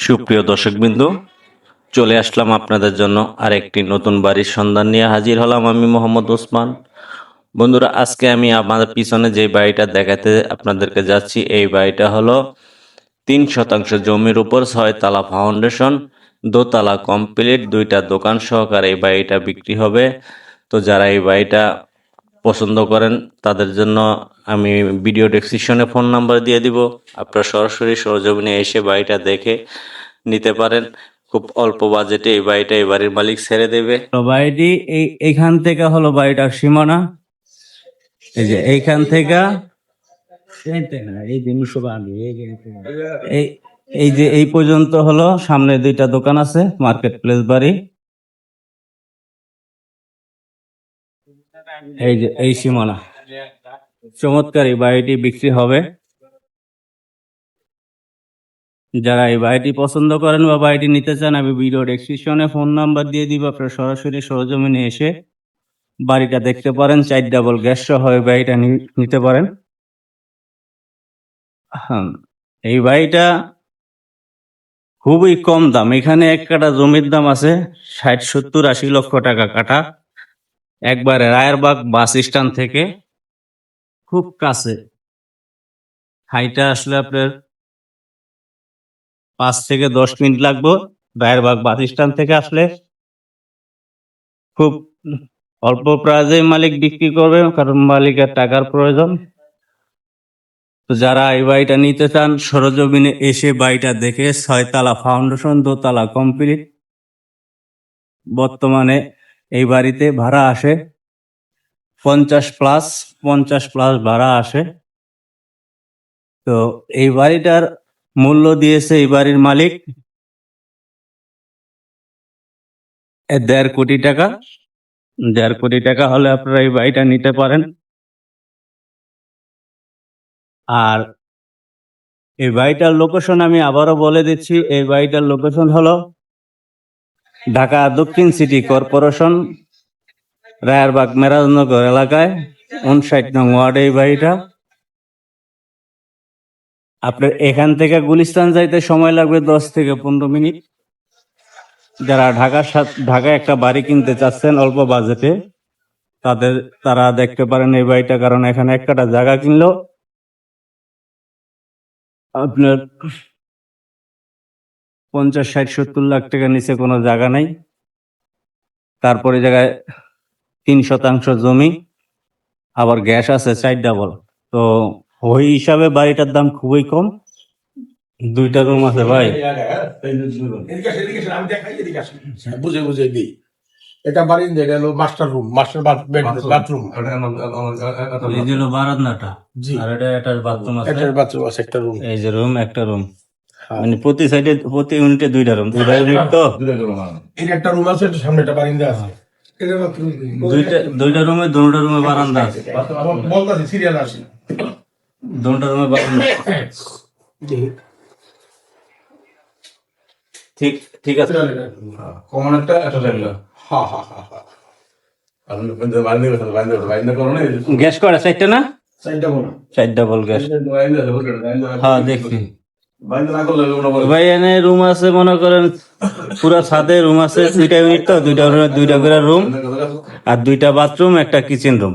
সুপ্রিয় দর্শকবৃন্দ, চলে আসলাম আপনাদের জন্য আরেকটি নতুন বাড়ির সন্ধান নিয়ে হাজির হলাম। আমি মোহাম্মদ ওসমান। বন্ধুরা, আজকে আমি আমাদের পিছনে যে বাড়িটা দেখাতে আপনাদেরকে যাচ্ছি, এই বাড়িটা হলো 3 শতাংশ জমির উপর 6 তলা ফাউন্ডেশন, দোতলা কমপ্লিট, 2টা দোকান সহকারে এই বাড়িটা বিক্রি হবে। তো যারা এই বাড়িটা পছন্দ করেন তাদের জন্য আমি ভিডিও ডেসক্রিপশনে ফোন নাম্বার দিয়ে দিব। আপনারা সরাসরি সরজমিনে এসে বাড়িটা দেখে নিতে পারেন। খুব অল্প বাজেটে এই বাড়িটা এই বাড়ির মালিক ছেড়ে দেবে। তো বাড়িটি এইখান থেকে হলো বাড়িটার সীমানা। এই যে এইখান থেকে এই এই যে এই পর্যন্ত হলো, সামনে 2টা দোকান আছে, মার্কেট প্লেস বাড়ি। এই যে এই সীমানা, চমৎকার এই বাড়িটি বিক্রি হবে। যারা এই বাড়িটি পছন্দ করেন বা বাড়িটি নিতে চান, আমি ভিডিও ডেসক্রিপশনে ফোন নাম্বার দিয়ে দিব। আপনারা সরাসরি সরজমিনে এসে বাড়িটা দেখতে পারেন। 4 ডাবল গ্যাস সহ এই বাড়িটা নিতে পারেন। এই বাড়িটা খুবই কম দাম। এখানে 1 কাঠা জমির দাম আছে 60, 70, 80 লক্ষ টাকা কাঠা। একবারে রায়েরবাগ বাস স্ট্যান্ড থেকে খুব কাছে। হাইটা আসলে আপনার 5 থেকে 10 মিনিট লাগবে রায়েরবাগ বাস স্ট্যান্ড থেকে আসলে। খুব অল্প প্রাইজে মালিক বিক্রি করবে, কারণ মালিকের টাকার প্রয়োজন। তো যারা এই বাড়িটা নিতে চান, সরজমিনে এসে বাড়িটা দেখে 6 তলা ফাউন্ডেশন, দোতলা কমপ্লিট। বর্তমানে এই বাড়িতে ভাড়া আসে 50 প্লাস ভাড়া আসে। তো এই বাড়িটার মূল্য দিয়েছে এই বাড়ির মালিক 1.5 কোটি টাকা। 1.5 কোটি টাকা হলে আপনারা এই বাড়িটা নিতে পারেন। আর এই বাড়িটার লোকেশন আমি আবারও বলে দিচ্ছি। এই বাড়িটার লোকেশন হলো ঢাকা দক্ষিণ সিটি কর্পোরেশন, রায়েরবাগ মেরাজনগর এলাকায় 59 নং ওয়ার্ডে এই বাড়িটা। আপনার এখান থেকে গুলিস্তান যাইতে সময় লাগবে 10 থেকে 15 মিনিট। যারা ঢাকায় একটা বাড়ি কিনতে চাচ্ছেন অল্প বাজেটে, তারা দেখতে পারেন এই বাড়িটা। কারণ এখানে 1 কাঠা জায়গা কিনলেও আপনার 50, 60, 70 লাখ টাকা নিচে কোনো জায়গা নাই। তারপরে জায়গায় 3 শতাংশ জমি, আবার গ্যাস আছে 4 ডাবল। তো ওই হিসাবে বাড়িটার দাম খুবই কম। 2টা রুম আছে ভাই। বুঝে বুঝে দিই। এটা বাড়ির যেটা হলো মাস্টার রুম, মাস্টার বাথরুম। এই যে হলো বারান্দাটা, জি। আর এটা একটা বাথরুম আছে। একটা বাথরুম আছে, একটা রুম। এই যে রুম, একটা রুম, মানে প্রতি সাইডে প্রতি ইউনিটে 2টা রুম। 2টা ইউনিট তো এর একটা রুম আছে, এটা সামনে একটা বারিন্দা আছে। এটা বাথরুম। 2টা রুমে, 2টা রুমে বারান্দা আছে। বলতাছি সিরিয়াল আসে। 2টা রুমে বারান্দা। জি। ঠিক ঠিক আছে। কমন একটা জায়গা। হ্যাঁ হ্যাঁ হ্যাঁ হ্যাঁ। গ্যাস করে 4টা না? সাইডটা বলো। 4 ডাবল গ্যাস। হ্যাঁ দেখছি ভাই। এনে রুম আছে মনে করেন পুরা ছাদে রুম আছে। 2টা ইউনিট তো, 2টা করে রুম, আর 2টা বাথরুম, একটা কিচেন রুম,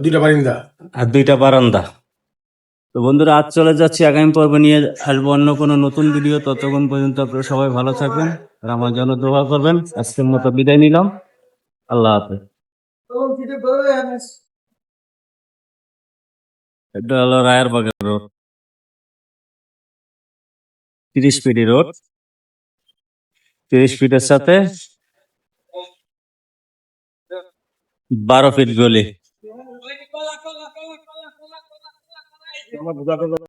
2টা বারিন্দা আর 2টা বারান্দা। তো বন্ধুরা, আজ চলে যাচ্ছি। আগামী পর্বে নিয়ে আসবো অন্য কোনো নতুন ভিডিও। ততক্ষণ পর্যন্ত আপনারা সবাই ভালো থাকবেন আর আমার জন্য দোয়া করবেন। আজকের মতো বিদায় নিলাম। আল্লাহ হাফেজ। এটা হলো রায়েরবাগের রোড, 30 ফিট রোড। 30 ফিটের সাথে 12 ফিট গলি।